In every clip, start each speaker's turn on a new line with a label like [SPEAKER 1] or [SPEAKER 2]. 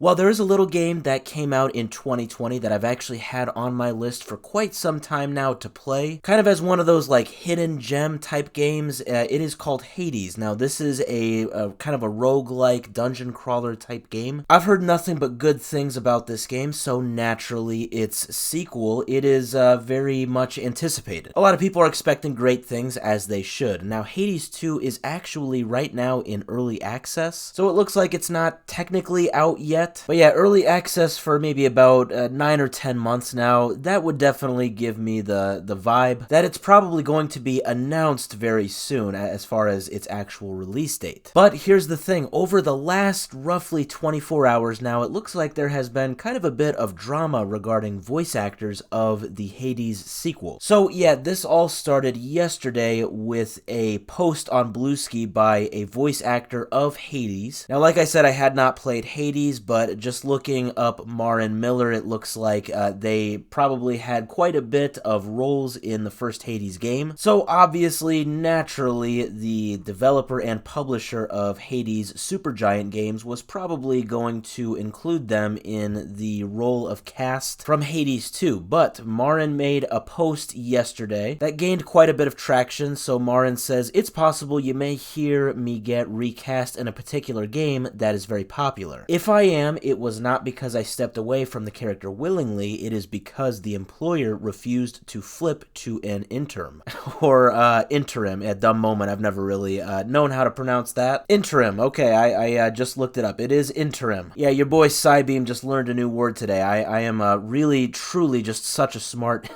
[SPEAKER 1] Well, there is a little game that came out in 2020 that I've actually had on my list for quite some time now to play, kind of as one of those like hidden gem type games. It is called Hades. Now, this is a kind of a roguelike dungeon crawler type game. I've heard nothing but good things about this game, so naturally its sequel, it is very much anticipated. A lot of people are expecting great things, as they should. Now, Hades 2 is actually right now in early access, so it looks like it's not technically out yet. But yeah, early access for maybe about 9 or 10 months now. That would definitely give me the vibe that it's probably going to be announced very soon as far as its actual release date. But here's the thing, over the last roughly 24 hours now, it looks like there has been kind of a bit of drama regarding voice actors of the Hades sequel. So yeah, this all started yesterday with a post on Bluesky by a voice actor of Hades. Now, like I said, I had not played Hades, but just looking up Marin Miller, it looks like they probably had quite a bit of roles in the first Hades game. So obviously, naturally, the developer and publisher of Hades Supergiant Games was probably going to include them in the role of cast from Hades 2. But Marin made a post yesterday that gained quite a bit of traction. So Marin says, "It's possible you may hear me get recast in a particular game that is very popular. If I am, it was not because I stepped away from the character willingly, it is because the employer refused to flip to an interim." Or interim, a dumb moment, I've never really known how to pronounce that. Interim, okay, I just looked it up. It is interim. Yeah, your boy Cybeam just learned a new word today. I am really, truly just such a smart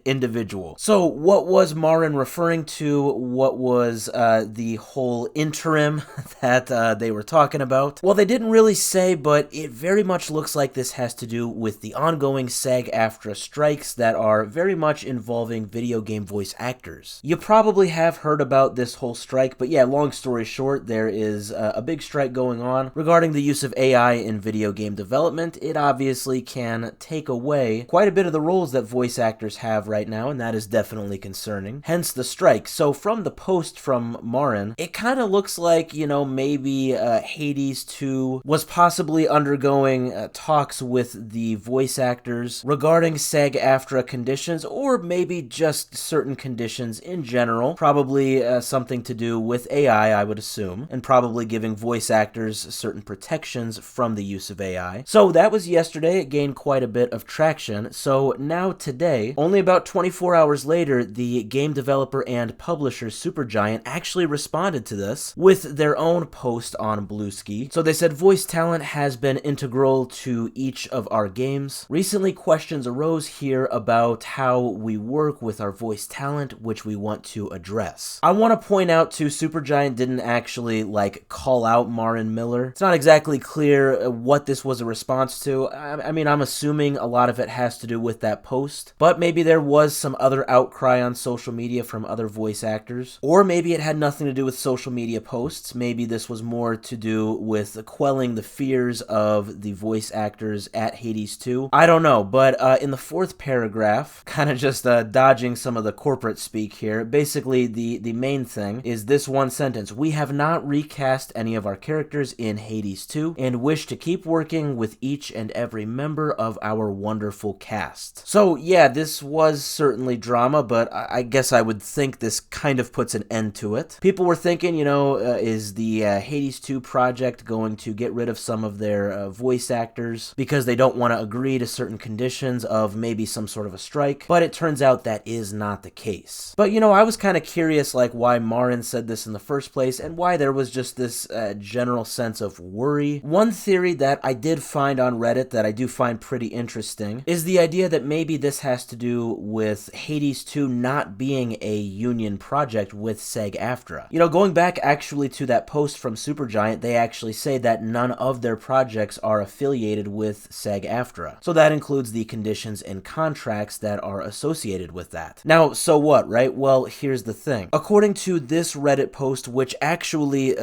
[SPEAKER 1] individual. So what was Marin referring to? What was the whole interim that they were talking about? Well, they didn't really say, but it very much looks like this has to do with the ongoing SAG-AFTRA strikes that are very much involving video game voice actors. You probably have heard about this whole strike, but yeah, long story short, there is a big strike going on regarding the use of AI in video game development. It obviously can take away quite a bit of the roles that voice actors have right now, and that is definitely concerning. Hence the strike. So from the post from Marin, it kind of looks like, you know, maybe Hades 2 was possibly undergoing talks with the voice actors regarding SAG-AFTRA conditions, or maybe just certain conditions in general. Probably something to do with AI, I would assume, and probably giving voice actors certain protections from the use of AI. So that was yesterday. It gained quite a bit of traction. So now today, only about 24 hours later, the game developer and publisher Supergiant actually responded to this with their own post on Bluesky. So they said, "Voice talent has been integral to each of our games. Recently, questions arose here about how we work with our voice talent, which we want to address." I want to point out too, Supergiant didn't actually call out Marin Miller. It's not exactly clear what this was a response to. I mean, I'm assuming a lot of it has to do with that post, but maybe there was some other outcry on social media from other voice actors, or maybe it had nothing to do with social media posts. Maybe this was more to do with quelling the fears of the voice actors at Hades 2. I don't know, but in the fourth paragraph, kind of just dodging some of the corporate speak here, basically the main thing is this one sentence: "We have not recast any of our characters in Hades 2 and wish to keep working with each and every member of our wonderful cast." So yeah, this was certainly drama, but I guess I would think this kind of puts an end to it. People were thinking, you know, is the Hades 2 project going to get rid of some of their voice actors because they don't want to agree to certain conditions of maybe some sort of a strike? But it turns out that is not the case. But you know, I was kind of curious why Marin said this in the first place and why there was just this general sense of worry. One theory that I did find on Reddit that I do find pretty interesting is the idea that maybe this has to do with Hades 2 not being a union project with SAG-AFTRA. You know, going back actually to that post from Supergiant, they actually say that none of their projects are affiliated with SAG-AFTRA. So that includes the conditions and contracts that are associated with that. Now, so what, right? Well, here's the thing. According to this Reddit post, which actually,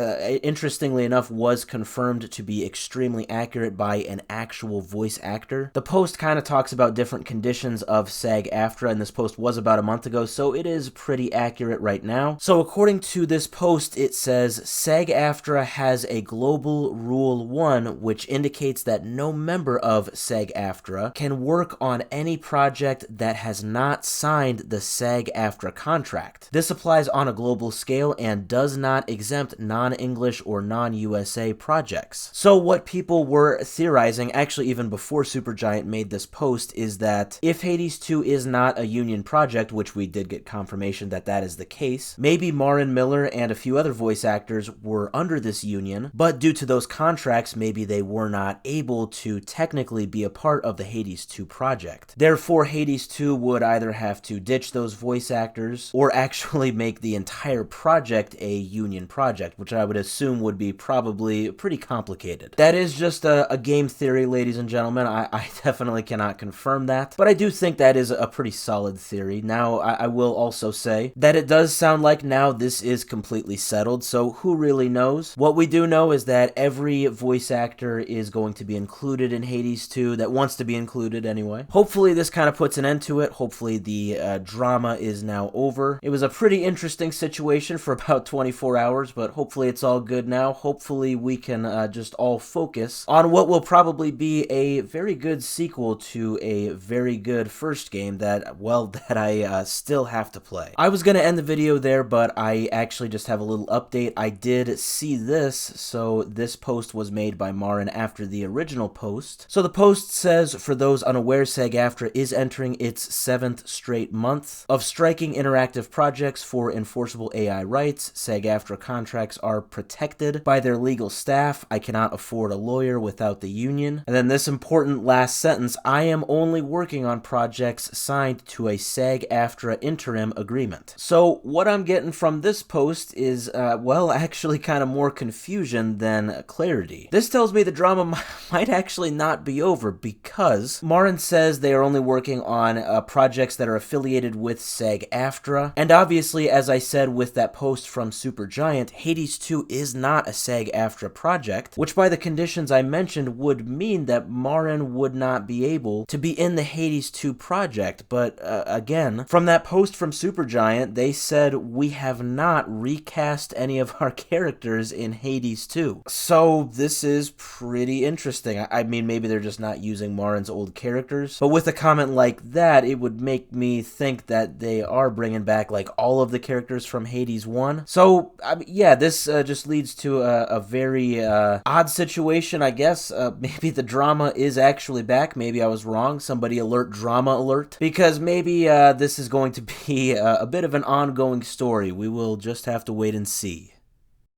[SPEAKER 1] interestingly enough, was confirmed to be extremely accurate by an actual voice actor, the post kind of talks about different conditions of SAG-AFTRA, and this post was about a month ago, so it is pretty accurate right now. So according to this post, it says SAG-AFTRA has a global Rule 1 1, which indicates that no member of SAG-AFTRA can work on any project that has not signed the SAG-AFTRA contract. This applies on a global scale and does not exempt non-English or non-USA projects. So what people were theorizing, actually even before Supergiant made this post, is that if Hades 2 is not a union project, which we did get confirmation that that is the case, maybe Marin Miller and a few other voice actors were under this union, but due to those contracts, maybe they were not able to technically be a part of the Hades 2 project. Therefore, Hades 2 would either have to ditch those voice actors or actually make the entire project a union project, which I would assume would be probably pretty complicated. That is just a game theory, ladies and gentlemen. I definitely cannot confirm that, but I do think that is a pretty solid theory. Now, I will also say that it does sound like now this is completely settled, so who really knows? What we do know is that every voice actor is going to be included in Hades 2, that wants to be included anyway. Hopefully this kind of puts an end to it. Hopefully the drama is now over. It was a pretty interesting situation for about 24 hours, but hopefully it's all good now. Hopefully we can just all focus on what will probably be a very good sequel to a very good first game that, well, that I still have to play. I was going to end the video there, but I actually just have a little update. I did see this, so this post was made by Marin after the original post. So the post says, for those unaware, SAG-AFTRA is entering its 7th straight month of striking interactive projects for enforceable AI rights. SAG-AFTRA contracts are protected by their legal staff. I cannot afford a lawyer without the union. And then this important last sentence, I am only working on projects signed to a SAG-AFTRA interim agreement. So what I'm getting from this post is, well, actually kind of more confusion than clarity. This tells me the drama might actually not be over, because Marin says they are only working on projects that are affiliated with SAG-AFTRA, and obviously, as I said with that post from Supergiant, Hades 2 is not a SAG-AFTRA project, which by the conditions I mentioned would mean that Marin would not be able to be in the Hades 2 project. But again, from that post from Supergiant, they said we have not recast any of our characters in Hades 2. So this is pretty interesting. I mean, maybe they're just not using Marin's old characters, but with a comment like that, it would make me think that they are bringing back like all of the characters from Hades 1. So yeah, this just leads to a very odd situation, I guess. Maybe the drama is actually back. Maybe I was wrong. Somebody alert, drama alert, because maybe this is going to be a bit of an ongoing story. We will just have to wait and see.